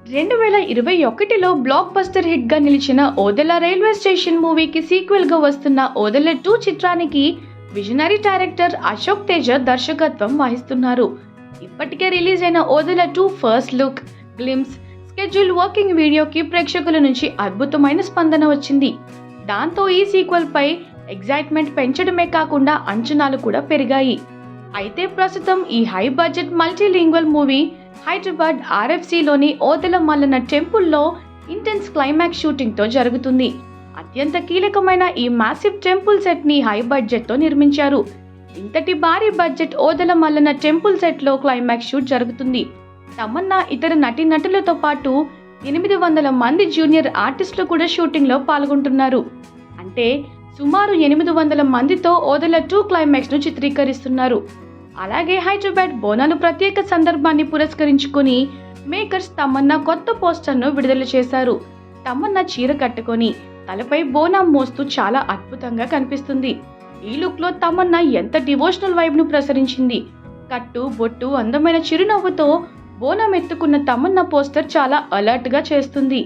2021లో block buster hit గా నిలిచిన Odela railway station మూవీకి సీక్వెల్ గా వస్తున్న ఓదెల 2 చిత్రానికి విజనరీ డైరెక్టర్ అశోక్ తేజ దర్శకత్వం వహిస్తున్నారు. ఇప్పటికే రిలీజ్ అయిన Odela 2 first look, glimpse, schedule working వీడియోకి ప్రేక్షకుల నుంచి అద్భుతమైన స్పందన వచ్చింది. దాంతో ఈ సీక్వెల్ పై ఎగ్జైట్మెంట్ పెంచడమే కాకుండా అంచనాలు కూడా పెరిగాయి. అయితే ప్రస్తుతం ఈ high budget multilingual movie Hyderabad ఆర్ఎఫ్సిలోని ఓదెల మల్లన్న టెంపుల్లో ఇంటెన్స్ క్లైమాక్స్ షూటింగ్తో జరుగుతుంది. అత్యంత కీలకమైన ఈ మ్యాసివ్ టెంపుల్ సెట్ని హై బడ్జెట్తో నిర్మించారు. ఇంతటి భారీ బడ్జెట్ ఓదెల మల్లన్న టెంపుల్ సెట్లో క్లైమాక్స్ షూట్ జరుగుతుంది. తమన్నా ఇతర నటీనటులతో పాటు 800 మంది జూనియర్ ఆర్టిస్టులు కూడా షూటింగ్లో పాల్గొంటున్నారు. అంటే సుమారు 800 మందితో ఓదెల 2 క్లైమాక్స్ను చిత్రీకరిస్తున్నారు. అలాగే హైదరాబాద్ బోనాలు ప్రత్యేక సందర్భాన్ని పురస్కరించుకొని మేకర్స్ తమన్నా కొత్త పోస్టర్ను విడుదల చేశారు. తమన్నా చీర కట్టుకొని తలపై బోనం మోస్తూ చాలా అద్భుతంగా కనిపిస్తుంది. ఈ లుక్లో తమన్నా ఎంత డివోషనల్ వైబ్ను ప్రసరించింది. కట్టు, బొట్టు, అందమైన చిరునవ్వుతో బోనం ఎత్తుకున్న తమన్నా పోస్టర్ చాలా అలర్ట్గా చేస్తుంది.